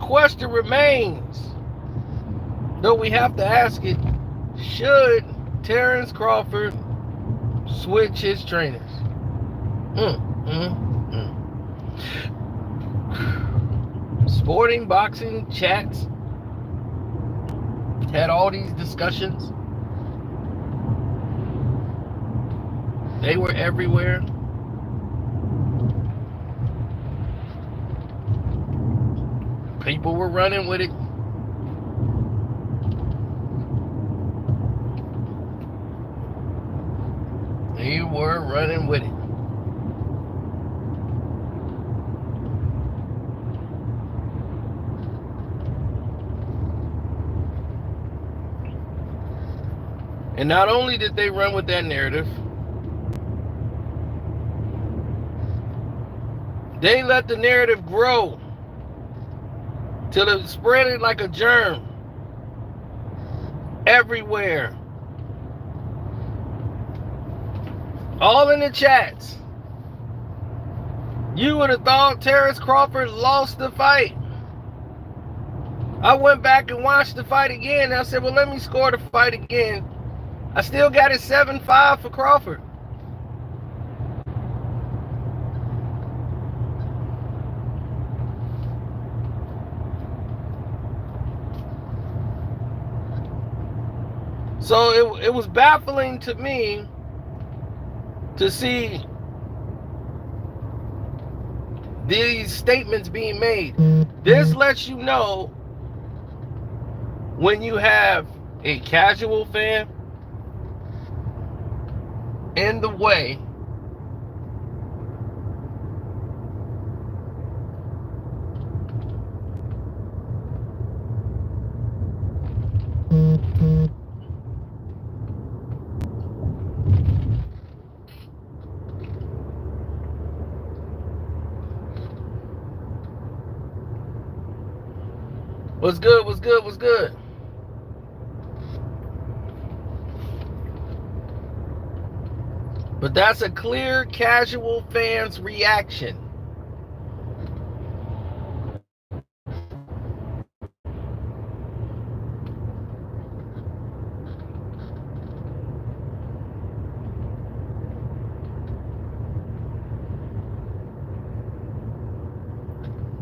question remains, though we have to ask it, should Terence Crawford switch his trainers? Sporting boxing chats had all these discussions. They were everywhere. People were running with it. They were running with it. And not only did they run with that narrative, they let the narrative grow till it spread it like a germ everywhere. All in the chats. You would have thought Terence Crawford lost the fight. I went back and watched the fight again, and I said, well, let me score the fight again. I still got it 7-5 for Crawford. So it was baffling to me to see these statements being made. This lets you know when you have a casual fan in the way What's good? What's good? What's good? But that's a clear casual fan's reaction.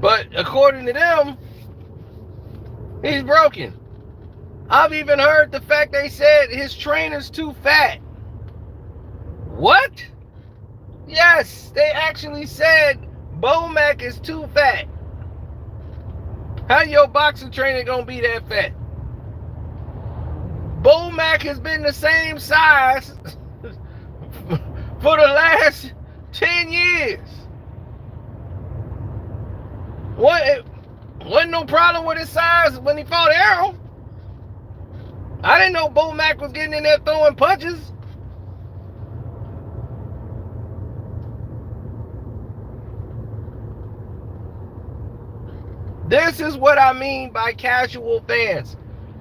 But according to them, he's broken. I've even heard the fact they said his trainer's too fat. What? Yes, they actually said Bomac is too fat. How your boxing trainer gonna be that fat? Bomac has been the same size for the last 10 years. What? Wasn't no problem with his size when he fought Errol. I didn't know Bomac was getting in there throwing punches. This is what I mean by casual fans.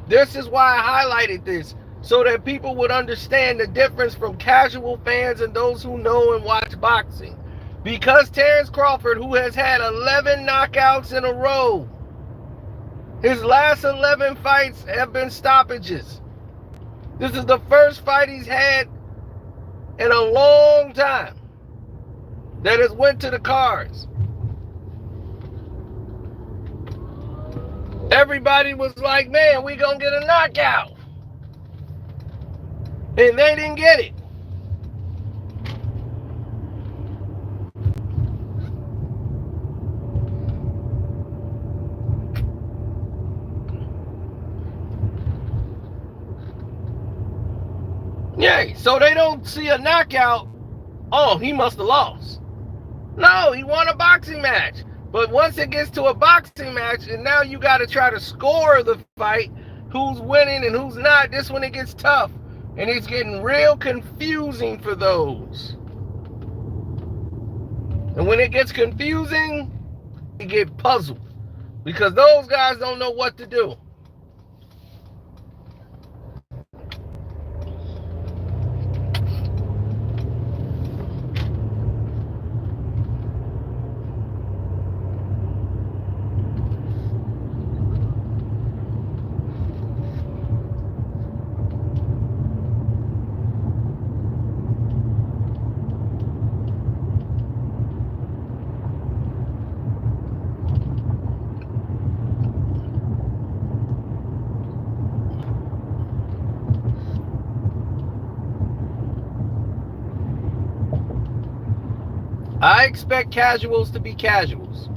This is why I highlighted this, so that people would understand the difference from casual fans and those who know and watch boxing. Because Terence Crawford, who has had 11 knockouts in a row, his last 11 fights have been stoppages. This is the first fight he's had in a long time that has went to the cards. Everybody was like, man, we gonna get a knockout. And they didn't get it. Yeah, so they don't see a knockout. Oh, he must have lost. No, he won a boxing match. But once it gets to a boxing match, and now you got to try to score the fight, who's winning and who's not, this when it gets tough. And it's getting real confusing for those. And when it gets confusing, you get puzzled. Because those guys don't know what to do. I expect casuals to be casuals.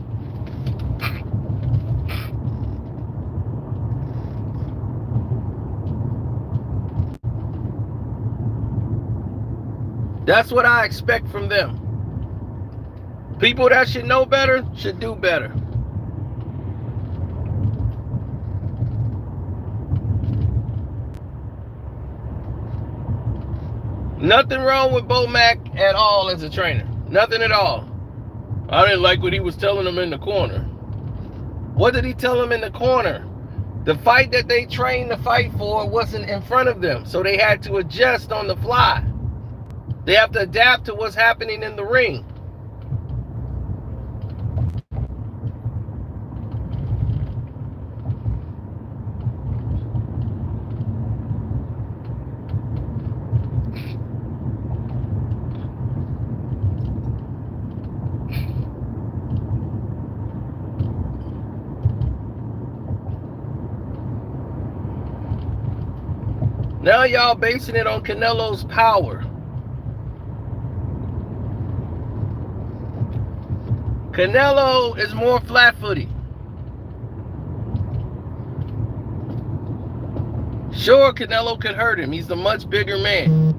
That's what I expect from them. People that should know better should do better. Nothing wrong with Bo Mack at all as a trainer. Nothing at all. I didn't like what he was telling them in the corner. What did he tell them in the corner? The fight that they trained to fight for wasn't in front of them, so they had to adjust on the fly. They have to adapt to what's happening in the ring. Now y'all basing it on Canelo's power. Canelo is more flat-footed. Sure, Canelo could hurt him. He's a much bigger man.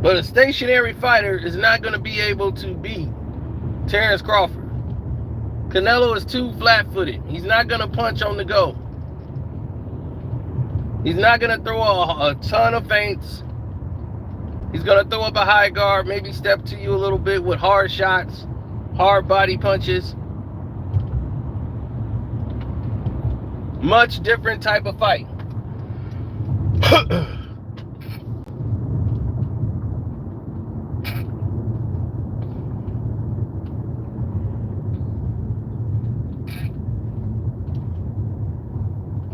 But a stationary fighter is not going to be able to beat Terence Crawford. Canelo is too flat-footed. He's not going to punch on the go. He's not going to throw a ton of feints. He's going to throw up a high guard, maybe step to you a little bit with hard shots, hard body punches. Much different type of fight.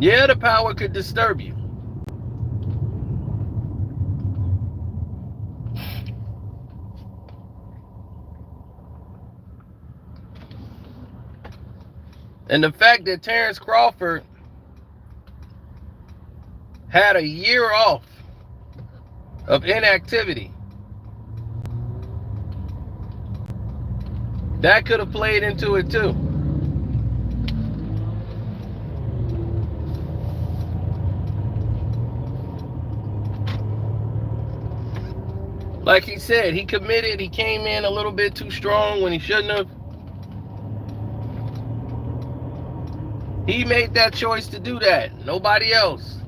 Yeah, the power could disturb you. And the fact that Terence Crawford had a year off of inactivity, that could have played into it too. Like he said, he committed, he came in a little bit too strong when he shouldn't have. He made that choice to do that, nobody else.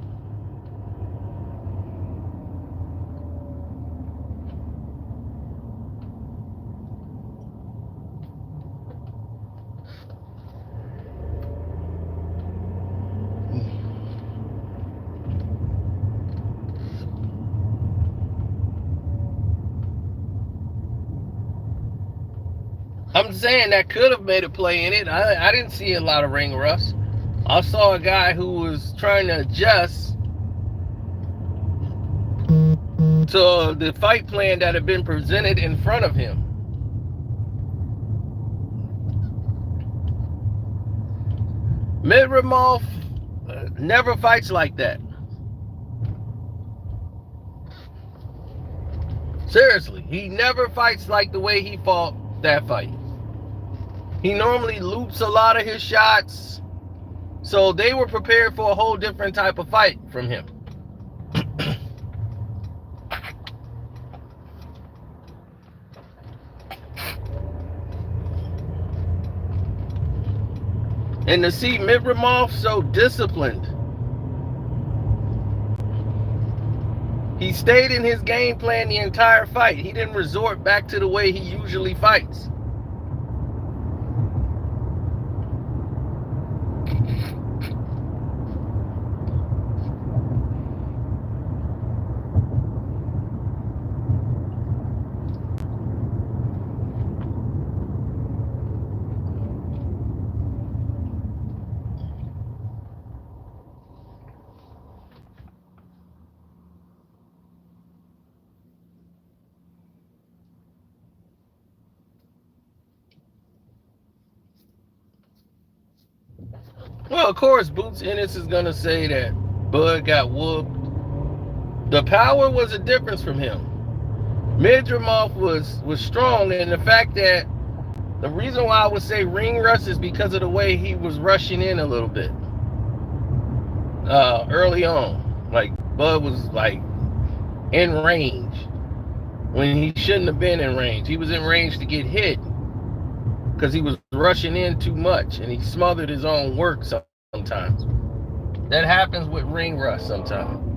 I'm saying that could have made a play in it. I didn't see a lot of ring rust. I saw a guy who was trying to adjust to the fight plan that had been presented in front of him. Midramov never fights like that. Seriously, he never fights like the way he fought that fight. He normally loops a lot of his shots. So they were prepared for a whole different type of fight from him. And to see Midramov so disciplined, he stayed in his game plan the entire fight. He didn't resort back to the way he usually fights. Well, of course, Boots Ennis is going to say that Bud got whooped. The power was a difference from him. Midrimov was strong, and the fact that the reason why I would say ring rust is because of the way he was rushing in a little bit early on. Like Bud was like in range when he shouldn't have been in range. He was in range to get hit because he was rushing in too much, and he smothered his own work sometimes. That happens with ring rust sometimes.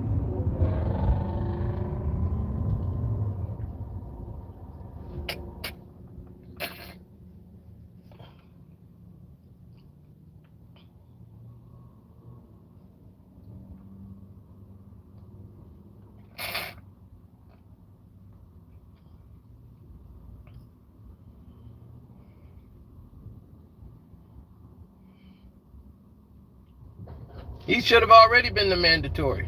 He should have already been the mandatory.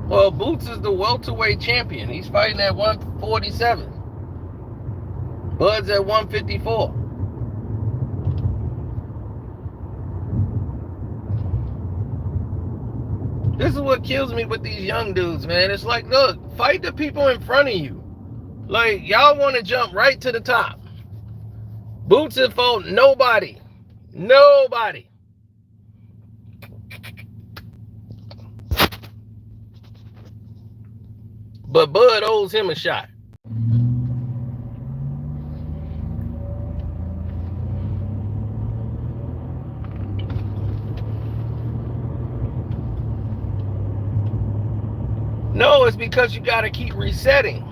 Well, Boots is the welterweight champion. He's fighting at 147. Bud's at 154. This is what kills me with these young dudes, man. It's like, look, fight the people in front of you. Like, y'all want to jump right to the top. Boots have fought nobody. Nobody. But Bud owes him a shot. No, it's because you got to keep resetting.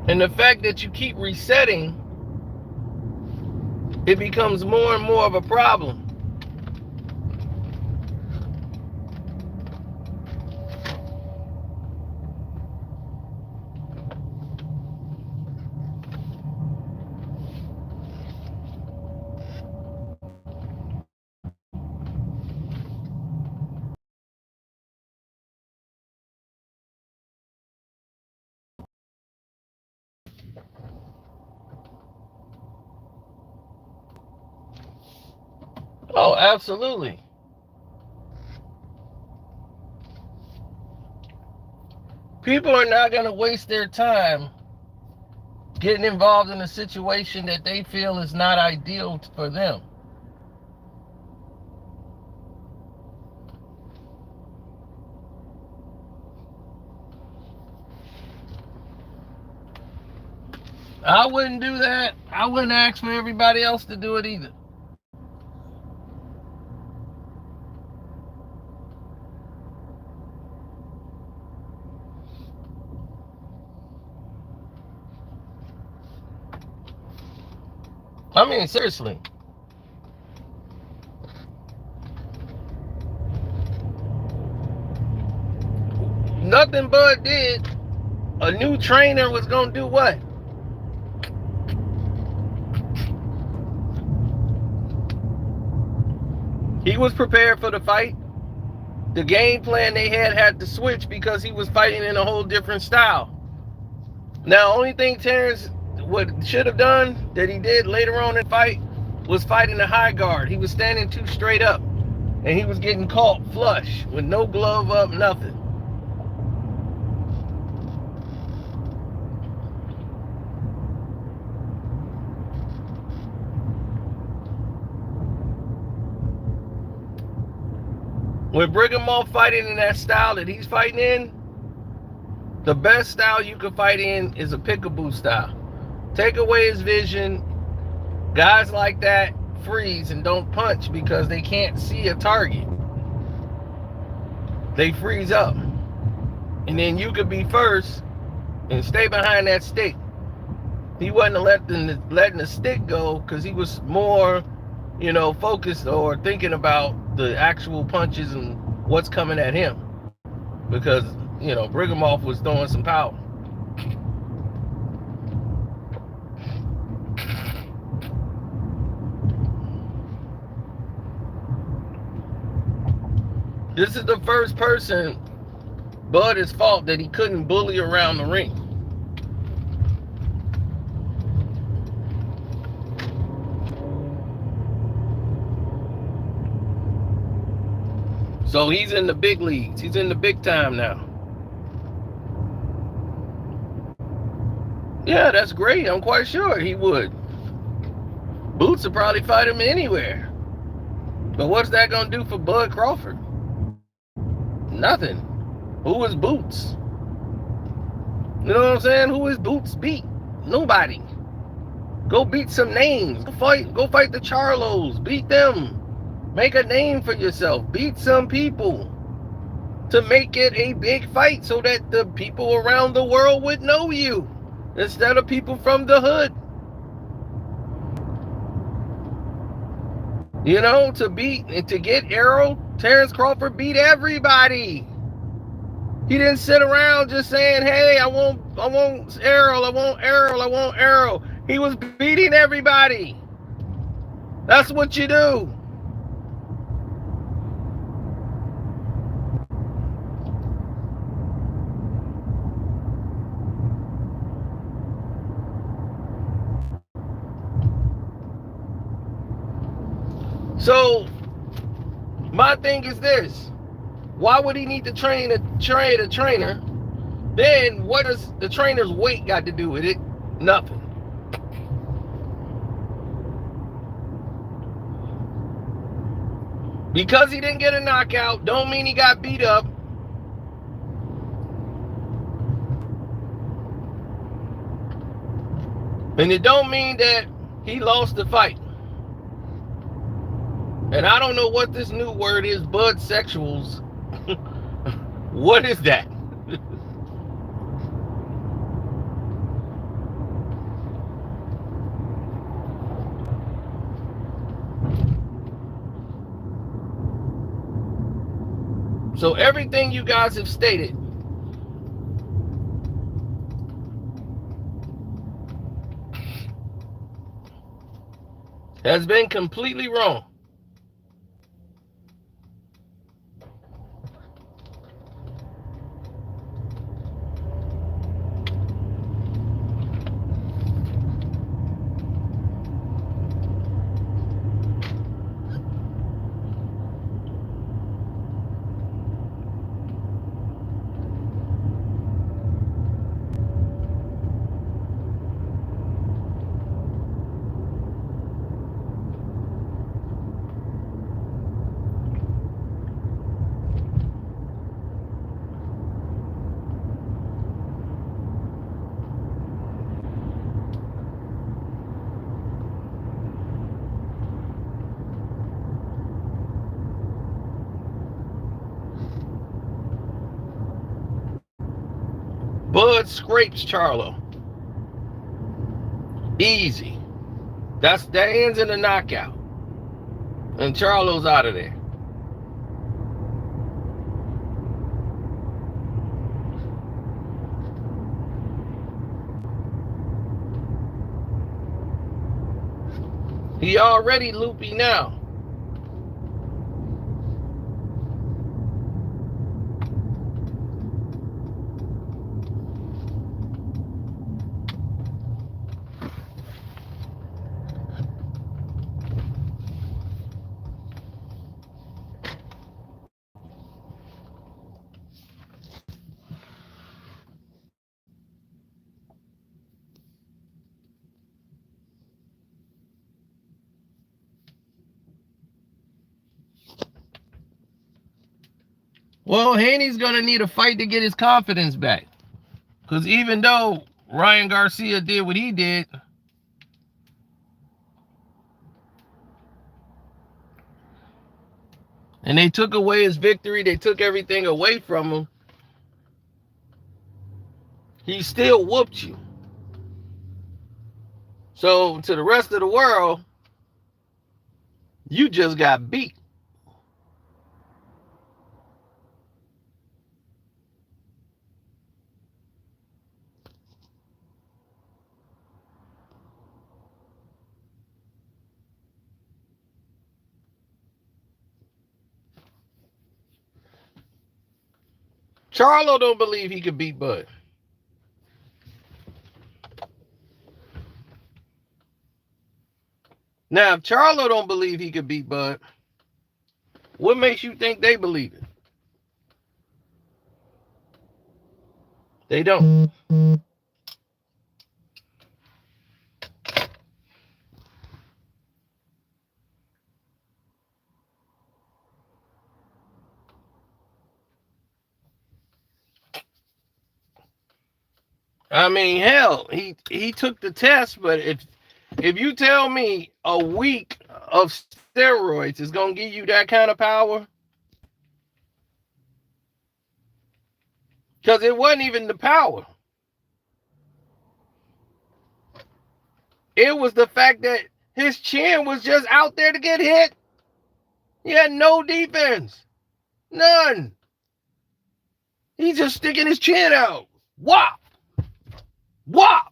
And the fact that you keep resetting, it becomes more and more of a problem. Oh, absolutely. People are not going to waste their time getting involved in a situation that they feel is not ideal for them. I wouldn't do that. I wouldn't ask for everybody else to do it either. I mean, seriously. Nothing Bud did. A new trainer was going to do what? He was prepared for the fight. The game plan they had to switch because he was fighting in a whole different style. Now, only thing Terence should have done that he did later on in the fight was fighting a high guard. He was standing too straight up, and he was getting caught flush with no glove up, nothing. With Brigham fighting in that style that he's fighting in, the best style you can fight in is a peekaboo style. Take away his vision. Guys like that freeze and don't punch because they can't see a target. they freeze up. And then you could be first and stay behind that stick. He wasn't letting the stick go because he was more, focused or thinking about the actual punches and what's coming at him. Because, Brigamoff was throwing some power. This is the first person Bud has fought that he couldn't bully around the ring. So he's in the big leagues. He's in the big time now. Yeah, that's great. I'm quite sure he would. Boots would probably fight him anywhere. But what's that going to do for Bud Crawford? Nothing. Who is Boots? You know what I'm saying? Who is Boots beat? Nobody. Go beat some names. Go fight the Charlos. Beat them. Make a name for yourself. Beat some people to make it a big fight so that the people around the world would know you instead of people from the hood. To get Errol, Terence Crawford beat everybody. He didn't sit around just saying, hey, I want Errol, I want Errol, I want Errol. He was beating everybody. That's what you do. So, my thing is this. Why would he need to train a trainer? Then what does the trainer's weight got to do with it? Nothing. Because he didn't get a knockout, don't mean he got beat up. And it don't mean that he lost the fight. And I don't know what this new word is, bud sexuals. What is that? So everything you guys have stated has been completely wrong. Bud scrapes Charlo. Easy. That ends in a knockout. And Charlo's out of there. He already loopy now. Well, Haney's going to need a fight to get his confidence back. Because even though Ryan Garcia did what he did, and they took away his victory. They took everything away from him. He still whooped you. So to the rest of the world, you just got beat. Charlo don't believe he could beat Bud. Now, if Charlo don't believe he could beat Bud, what makes you think they believe it? They don't. I mean, hell, he took the test, but if you tell me a week of steroids is gonna give you that kind of power, because it wasn't even the power. It was the fact that his chin was just out there to get hit. He had no defense. None. He's just sticking his chin out. Whop! Whop!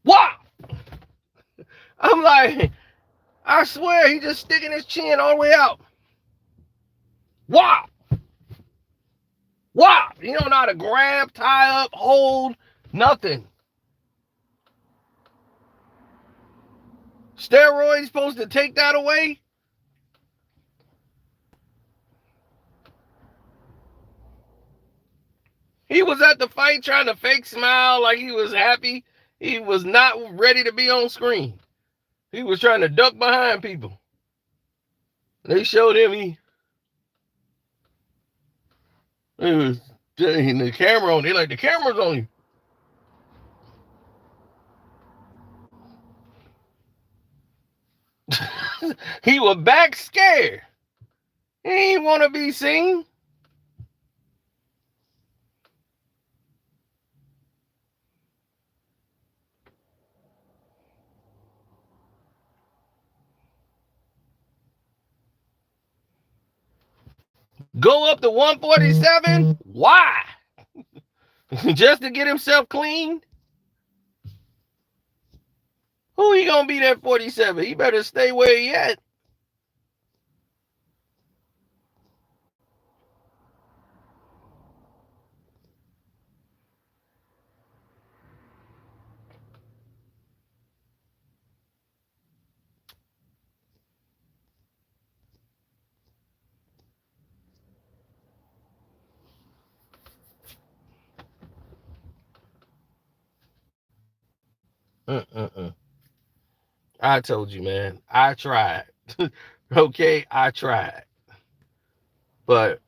Whop! I'm like, I swear, he's just sticking his chin all the way out. Whop! Whop! He don't know how to grab, tie up, hold, nothing. Steroids supposed to take that away? He was at the fight trying to fake smile like he was happy. He was not ready to be on screen. He was trying to duck behind people. They showed him he was the camera on. They like, the camera's on you. He was back scared. He didn't want to be seen. Go up to 147? Why? Just to get himself clean? Who he gonna beat at 47? He better stay where he at. I told you, man. I tried. Okay, I tried. But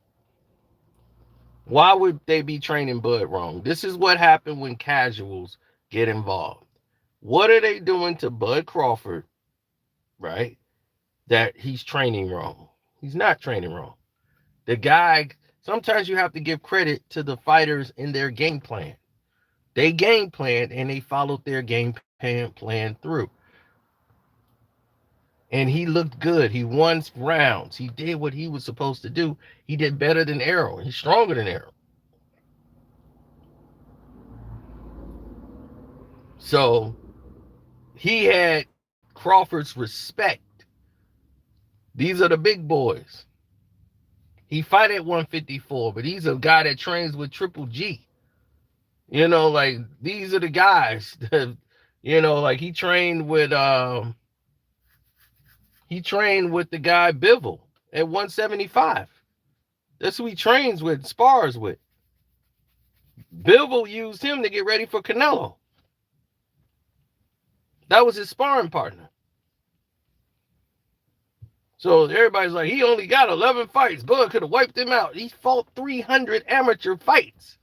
why would they be training Bud wrong? This is what happened when casuals get involved. What are they doing to Bud Crawford, right? That he's training wrong. He's not training wrong. The guy, sometimes you have to give credit to the fighters in their game plan. They game planned and they followed their game plan through. And he looked good. He won rounds. He did what he was supposed to do. He did better than Errol. He's stronger than Errol. So he had Crawford's respect. These are the big boys. He fight at 154, but he's a guy that trains with Triple G. You know, like, these are the guys that, you know, like he trained with the guy Bivol at 175. That's who he trains with, spars with. Bivol used him to get ready for Canelo. That was his sparring partner. So everybody's like, he only got 11 fights. Bud could have wiped him out. He fought 300 amateur fights.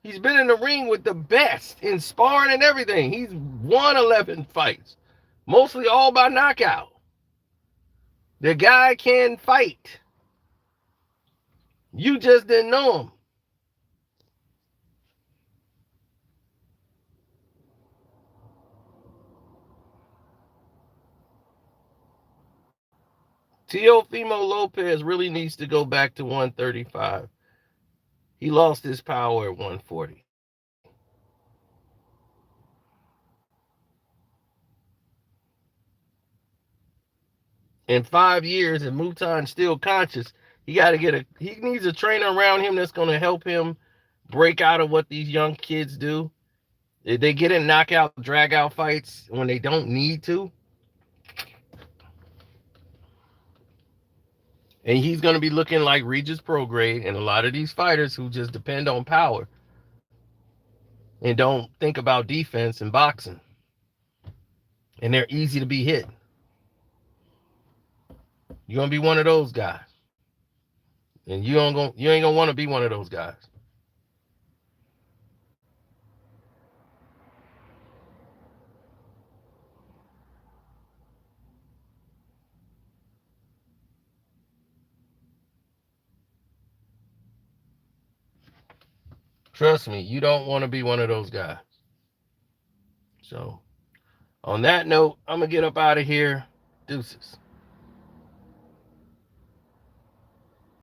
He's been in the ring with the best in sparring and everything. He's won 11 fights, mostly all by knockout. The guy can fight. You just didn't know him. Teofimo Lopez really needs to go back to 135. He lost his power at 140. In 5 years, if Mutan's still conscious, he needs a trainer around him that's gonna help him break out of what these young kids do. They get in knockout, drag out fights when they don't need to. And he's gonna be looking like Regis Prograde and a lot of these fighters who just depend on power and don't think about defense and boxing. And they're easy to be hit. You're gonna be one of those guys. And you ain't gonna want to be one of those guys. Trust me, you don't want to be one of those guys. So, on that note, I'm gonna get up out of here. Deuces.